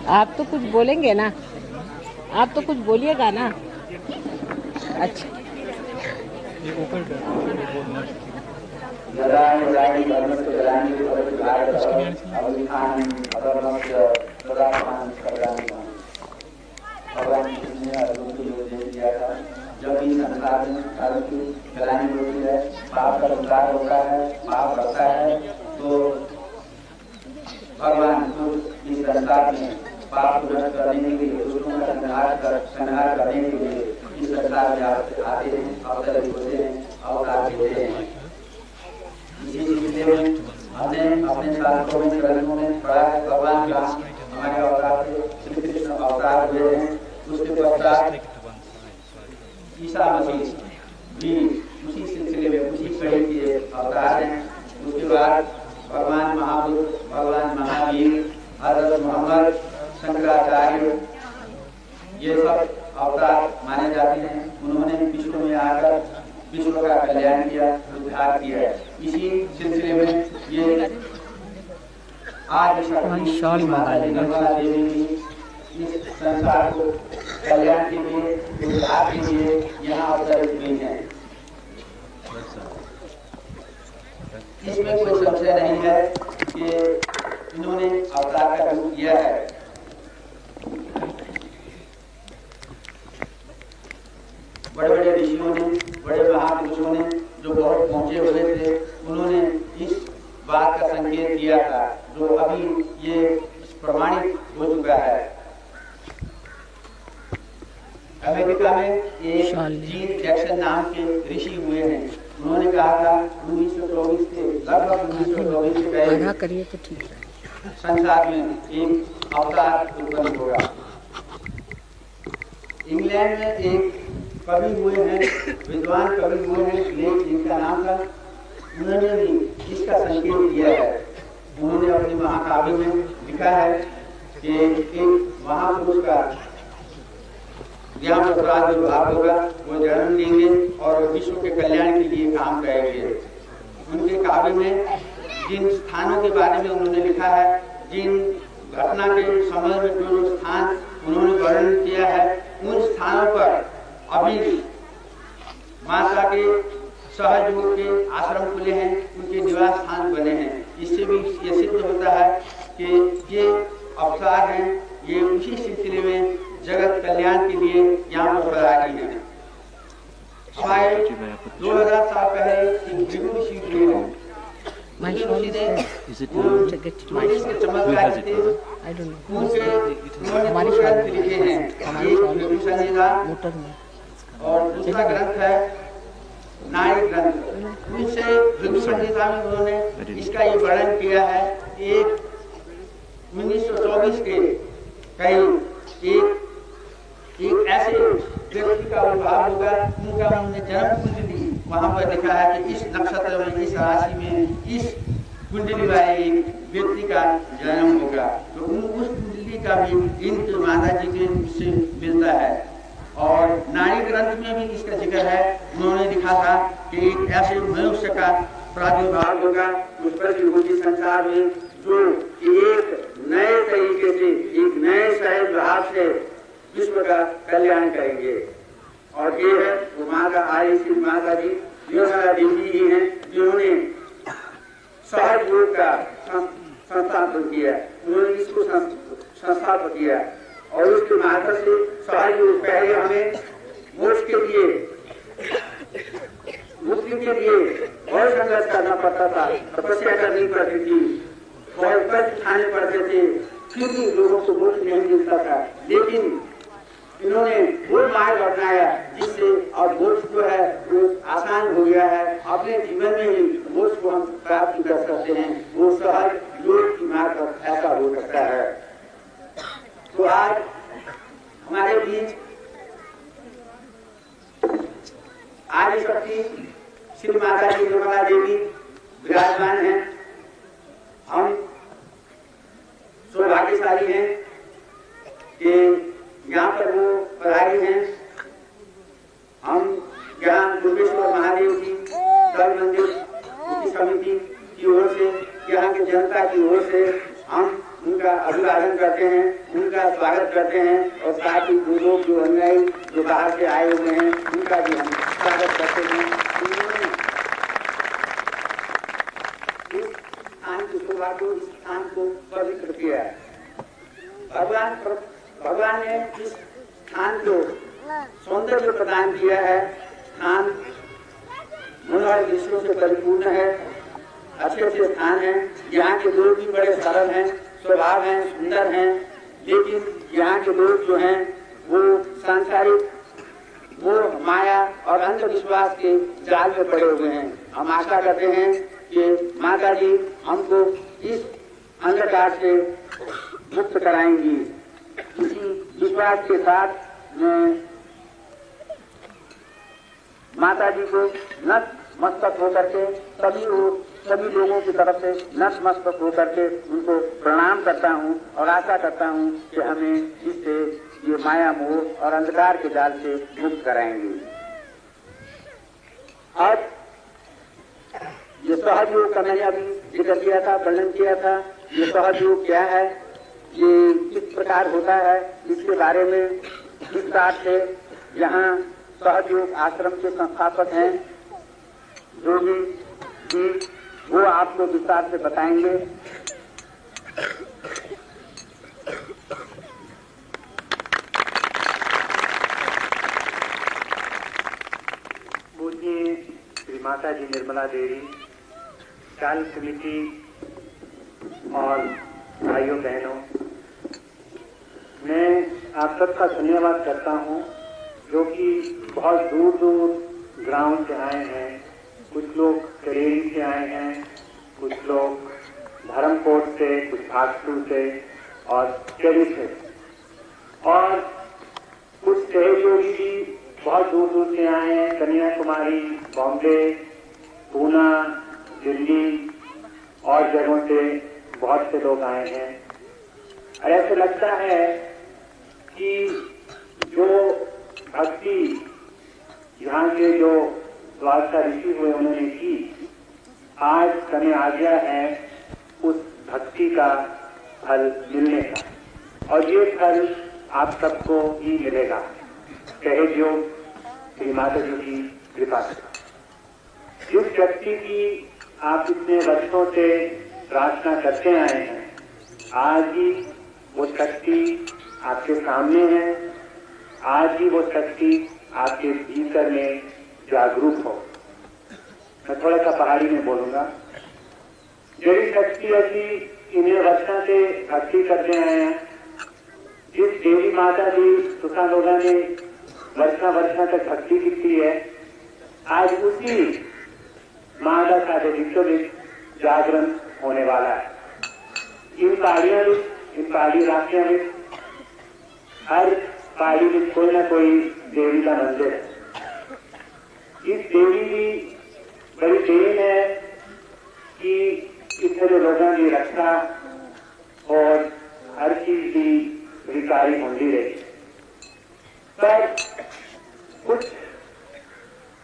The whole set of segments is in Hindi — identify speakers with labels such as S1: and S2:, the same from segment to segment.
S1: आप तो कुछ बोलेंगे ना, आप तो कुछ बोलिएगा ना। अच्छा
S2: जब इस संसार में धर्म की गलानी होती है, पाप का उद्धार होता है, पाप रखता है, तो भगवान इस संसार में पाप को नष्ट करने के लिए, दुष्टों का संहार करने के लिए इस संसार में आते हैं, अवतरित होते हैं, अवतार लेते हैं। इसी सिलसिले में हमने अपने शास्त्रों में, ग्रंथों में पढ़ा है, भगवान राम हमारे अवतार थे, श्री कृष्ण अवतार हुए हैं। उसके पश्चात ईसा मसीह भी उसी सिलसिले में, उसी कड़ी के अवतार हैं। उसके बाद भगवान महाबुद्ध, भगवान महावीर, हज़रत मोहम्मद, शंकराचार्य, ये सब अवतार माने जाते हैं। उन्होंने विश्व में आकर विश्व का कल्याण किया, उद्धार किया। इसी सिलसिले में ये आज निर्मला देवी भी इस संसार को कल्याण के लिए, उद्धार के लिए यहाँ अवतरित हुई है। इसमें कोई संशय नहीं है कि इन्होंने अवतार का रूप किया है। बड़े बड़े ऋषियों ने, बड़े महापुरुषों ने, जो बहुत पहुंचे हुए थे, उन्होंने इस बात का संकेत दिया था, जो अभी ये प्रमाणित हो चुका है। अमेरिका में एक जीन जैक्सन नाम के ऋषि हुए हैं। उन्होंने कहा था 1924 के लगभग 1924 के पहले
S1: करिए तो ठीक है,
S2: संसार में एक अवतार उत्पन्न होगा। इंग्लैंड में एक कवि हुए हैं, विद्वान कवि हुए हैं, लेख जिनका नाम था, उन्होंने भी इसका संकेत दिया है। उन्होंने अपने महाकाव्य में लिखा है कि एक महापुरुष का ज्ञान प्रसाद विभाग होगा, वो जन्म लेंगे और विश्व के कल्याण के लिए काम करेंगे। उनके काव्य में जिन स्थानों के बारे में उन्होंने लिखा है, जिन घटना के संबंध में जो स्थान उन्होंने वर्णन किया है, उन स्थानों पर अभी माता के सहयोग के आश्रम खुले हैं, उनके निवास स्थान बने हैं। इससे भी ये सिद्ध होता है कि ये अवतार हैं, ये उसी सिलसिले में जगत कल्याण के लिए यहाँ पर आई है। शायद 2000 साल पहले एक भृगु ऋषि हुए हैं। ऋषि ने चमत्कार थे, उन्होंने ग्रंथ लिखे हैं। एक भृगु संहिता और दूसरा ग्रंथ है नारी ग्रंथ। उनसे भृगु संहिता में उन्होंने इसका ये वर्णन किया है। एक 1924 के कहीं एक ऐसे व्यक्ति का उद्भाव होगा, उनका उन्होंने जन्म कुंडली वहां पर लिखा है कि इस नक्षत्र में, इस राशि में, इस कुंडली वाले एक व्यक्ति का जन्म होगा। तो उस कुंडली का भी इन माता जी के से मिलता है। और नारी ग्रंथ में भी इसका जिक्र है। उन्होंने लिखा था कि एक ऐसे मनुष्य का प्रादुर्भाव होगा, उत्पत्ति होगी संसार में, जो एक नए तरीके से, एक नए सहज भाव से विश्व का कल्याण करेंगे। और ये है वो माता आदिशक्ति माता जी, निर्मला देवी ही हैं, जिन्होंने सहज योग का संस्थापन किया। उन्होंने इसको संस्थापित किया और उसके माध्यम से सहज योग पहले हमें मोक्ष के लिए, मुक्ति के लिए बहुत संघर्ष करना पड़ता था, तपस्या करनी पड़ती थी, बहुत कष्ट उठाने पड़ते थे, क्योंकि लोगों को मोक्ष नहीं मिलता था। लेकिन इन्होंने वो मार्ग अपनाया जिससे अब मोक्ष जो है वो आसान हो गया है। अपने जीवन में ही मोक्ष को हम प्राप्त कर सकते हैं। वो सहज योग की मार्फत ऐसा हो सकता है। तो आज हमारे बीच आदि शक्ति श्री माता जी निर्मला देवी विराजमान हैं। हम सौभाग्यशाली हैं कि यहाँ पर वो पधारी हैं। हम यहाँ दुर्गेश्वर महादेव की दल मंदिर की समिति की ओर से, यहाँ की जनता की ओर से हम उनका अभिवादन करते हैं, उनका स्वागत करते हैं और साथ ही जो लोग जो अनुयायी जो बाहर से आए हुए हैं उनका भी हम स्वागत करते हैं। उन्होंने इस स्थान की शुरुआत को, इस स्थान को पवित्र किया है। भगवान ने इस स्थान को सौंदर्य प्रदान किया है। स्थान मनोहर दृश्यों से परिपूर्ण है, अच्छे स्थान है। यहाँ के लोग भी बड़े सरल हैं, स्वभाव हैं, सुंदर हैं, लेकिन यहाँ के लोग जो हैं वो सांसारिक वो माया और अंधविश्वास के जाल में पड़े हुए हैं। हम आशा करते हैं कि माता जी हमको इस अंधकार से मुक्त कराएंगी। इसी विश्वास के साथ मैं माता जी को नतमस्तक होकर के सभी लोगों की तरफ से नतमस्तक होकर के उनको प्रणाम करता हूँ और आशा करता हूँ कि हमें इससे ये माया मोह और अंधकार के जाल से मुक्त कराएंगे। अब ये सहयोग का मैंने अभी जिक्र किया था, वर्णन किया था। ये सहयोग क्या है, ये किस प्रकार होता है, इसके बारे में विस्तार से यहाँ सहयोग आश्रम के संस्थापक हैं जोगी जी, वो आपको विस्तार से बताएंगे।
S3: पूज्य श्री माता जी निर्मला देवी चाल समिति और भाइयों बहनों, मैं आप सबका धन्यवाद करता हूं जो कि बहुत दूर दूर ग्राम से आए हैं। कुछ लोग करेरी से आए हैं, कुछ लोग धर्मकोट से, कुछ भागपुर से और चरी से, और कुछ सहयोगी भी बहुत दूर दूर से आए हैं। कन्याकुमारी, बॉम्बे, पूना, दिल्ली और जगहों से बहुत से लोग आए हैं। और ऐसे लगता है कि जो भक्ति यहाँ के जो द्वारका ऋषि हुए उन्होंने की, आज समय आ गया है उस भक्ति का फल मिलने का, और ये फल आप सबको ही मिलेगा, सहयोग श्री माता जी की कृपा से। जिस शक्ति की आप इतने वर्षों से प्रार्थना करते आए हैं, आज ही वो शक्ति आपके सामने है। आज ही वो शक्ति आपके भीतर में जागरूक हो। मैं थोड़ा सा पहाड़ी में बोलूंगा। जड़ी शक्ति अभी इन्हें वर्षों से भक्ति करते आए हैं। जिस देवी माता जी सुखा लोगा ने वर्षा तक भक्ति की है, आज उसी माता का विश्वविद जागरण होने वाला है। इन पहाड़ियों में, इन पहाड़ी इलाकों में, हर पहाड़ी में कोई ना कोई देवी का मंदिर है। इस देवी की बड़ी देन है कि इसमें जो लोगों की रक्षा और हर चीज की अधिकारी होती रही। पर कुछ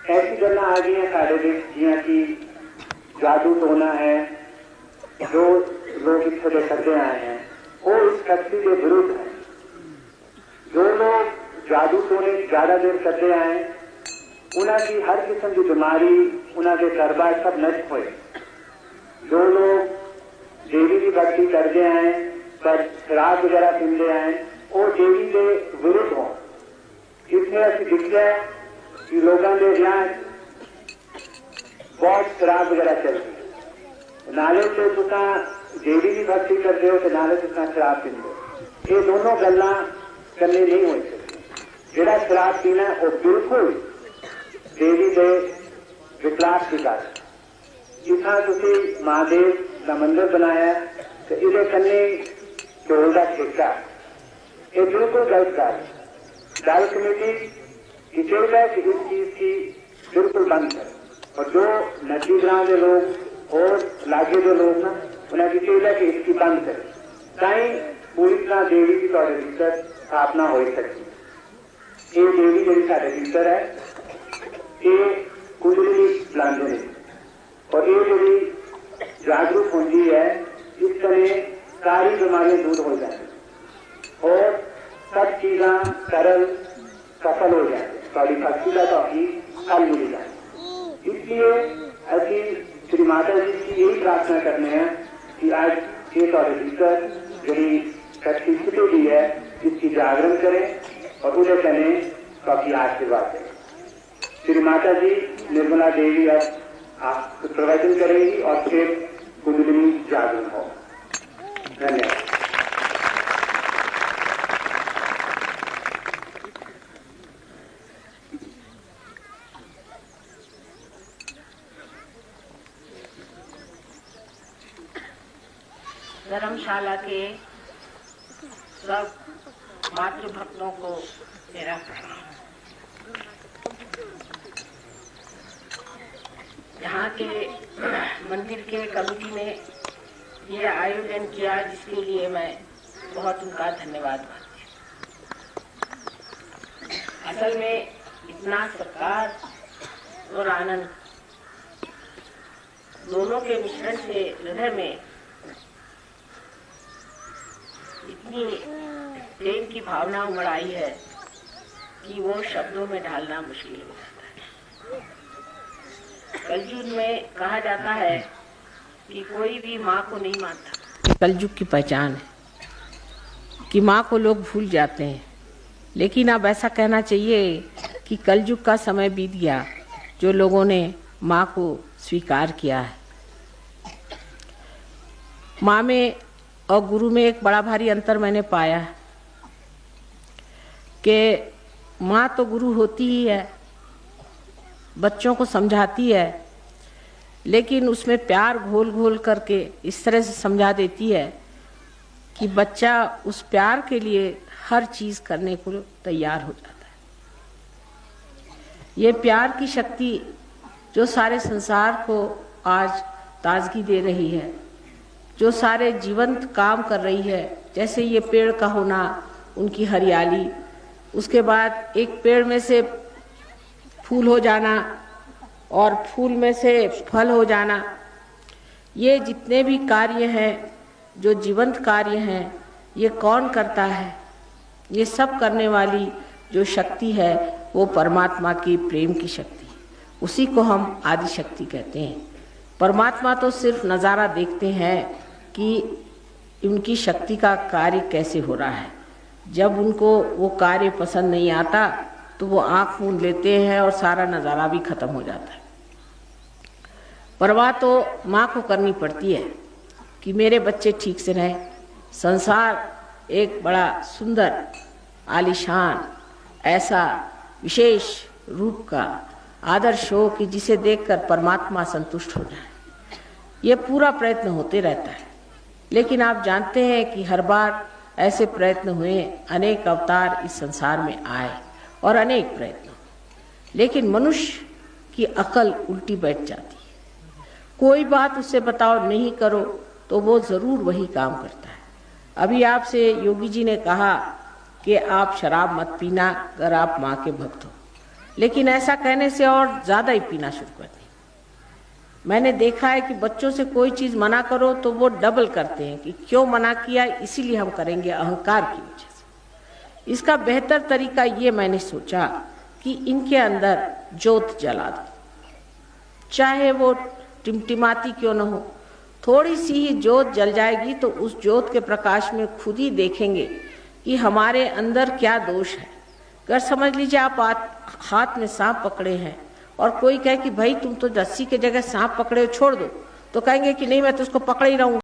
S3: ऐसी गल्ला आ गई है साढ़े देश जिया की जादू टोना है, जो लोग इसे करते आए हैं वो इस शक्ति के विरुद्ध है। जो लोग जादू टोने ज्यादा देर करते आए, उनकी हर किस्म की बीमारी, उनके कारोबार सब नष्ट हुए। जो लोग देवी की भक्ति करते आए पर शराब वगैरह पीते आए, वो देवी के विरुद्ध हो। इसमें ऐसी दिखता है कि लोगों के यहाँ बहुत शराब वगैरह चलती है। नाले से तुसा देवी की भक्ति करते हो तो नाले से तुसा शराब पीते। ये दोनों गल्ला करने नहीं हो सकती। जेड़ा शराब पीना वो बिल्कुल देवी के विकलाप की गल। जिथा तुसी महादेव का मंदिर बनाया, तो इधर कन्ने चोरदा ठेका ये बिल्कुल गलत बात है। दाल कमेटी इचेगा कि इस चीज की बिल्कुल बंद है और जो नदी ग्राम के लोग और लागे के लोग ना उन्हें इचेगा कि इसकी बंद है ताई पूरी तरह देवी की तौर भीतर स्थापना हो सकती। ये देवी जी साढ़े भीतर है ये कुंडली बुलाते हैं और ये जी जागरूक होती है इस तरह सारी बीमारियां दूर हो जाती और सब चीजा सरल सफल हो जाए थोड़ी भक्ति का तो अपनी फल मिल जाए। इसलिए ऐसी श्री माता जी की यही प्रार्थना करने हैं कि आज ये तौर भीतर जी शक्ति छुट्टी दी है इसकी जागरण करें और उन्हें करें तो अपनी आशीर्वाद दें। श्री माता जी निर्मला देवी अब आप प्रवचन करेंगी और फिर कुंडली जागरण हो। धन्यवाद।
S1: धर्मशाला के सब मातृ भक्तों को मेरा प्रणाम। यहाँ के मंदिर के कमेटी ने ये आयोजन किया जिसके लिए मैं बहुत उनका धन्यवाद करती हूँ। असल में इतना सत्कार और आनंद दोनों के मिश्रण से हृदय में इतनी प्रेम की भावना उमड़ आई है कि वो शब्दों में ढालना मुश्किल हो जाता है। कलयुग में कहा जाता है कि कोई भी माँ को नहीं मानता। कलयुग की पहचान है कि माँ को लोग भूल जाते हैं, लेकिन अब ऐसा कहना चाहिए कि कलयुग का समय बीत गया जो लोगों ने माँ को स्वीकार किया है। माँ में और गुरु में एक बड़ा भारी अंतर मैंने पाया है कि माँ तो गुरु होती ही है, बच्चों को समझाती है, लेकिन उसमें प्यार घोल घोल करके इस तरह से समझा देती है कि बच्चा उस प्यार के लिए हर चीज करने को तैयार हो जाता है। ये प्यार की शक्ति जो सारे संसार को आज ताजगी दे रही है, जो सारे जीवंत काम कर रही है, जैसे ये पेड़ का होना, उनकी हरियाली, उसके बाद एक पेड़ में से फूल हो जाना और फूल में से फल हो जाना, ये जितने भी कार्य हैं जो जीवंत कार्य हैं, ये कौन करता है? ये सब करने वाली जो शक्ति है वो परमात्मा की प्रेम की शक्ति, उसी को हम आदि शक्ति कहते हैं। परमात्मा तो सिर्फ नज़ारा देखते हैं कि उनकी शक्ति का कार्य कैसे हो रहा है। जब उनको वो कार्य पसंद नहीं आता तो वो आँख मूंद लेते हैं और सारा नज़ारा भी खत्म हो जाता है। परवाह तो माँ को करनी पड़ती है कि मेरे बच्चे ठीक से रहें। संसार एक बड़ा सुंदर आलीशान ऐसा विशेष रूप का आदर्श हो कि जिसे देखकर परमात्मा संतुष्ट हो जाए। ये पूरा प्रयत्न होते रहता है, लेकिन आप जानते हैं कि हर बार ऐसे प्रयत्न हुए, अनेक अवतार इस संसार में आए और अनेक प्रयत्न, लेकिन मनुष्य की अकल उल्टी बैठ जाती है। कोई बात उससे बताओ नहीं करो तो वो जरूर वही काम करता है। अभी आपसे योगी जी ने कहा कि आप शराब मत पीना अगर आप माँ के भक्त हो, लेकिन ऐसा कहने से और ज्यादा ही पीना शुरू कर दी। मैंने देखा है कि बच्चों से कोई चीज मना करो तो वो डबल करते हैं कि क्यों मना किया, इसीलिए हम करेंगे, अहंकार की वजह से। इसका बेहतर तरीका ये मैंने सोचा कि इनके अंदर ज्योत जला दो, चाहे वो टिमटिमाती क्यों न हो, थोड़ी सी ही ज्योत जल जाएगी तो उस ज्योत के प्रकाश में खुद ही देखेंगे कि हमारे अंदर क्या दोष है। अगर समझ लीजिए आप हाथ में सांप पकड़े हैं और कोई कहे कि भाई तुम तो रस्सी की जगह सांप पकड़े हो, छोड़ दो, तो कहेंगे कि नहीं मैं तो उसको पकड़ ही रहूंगा।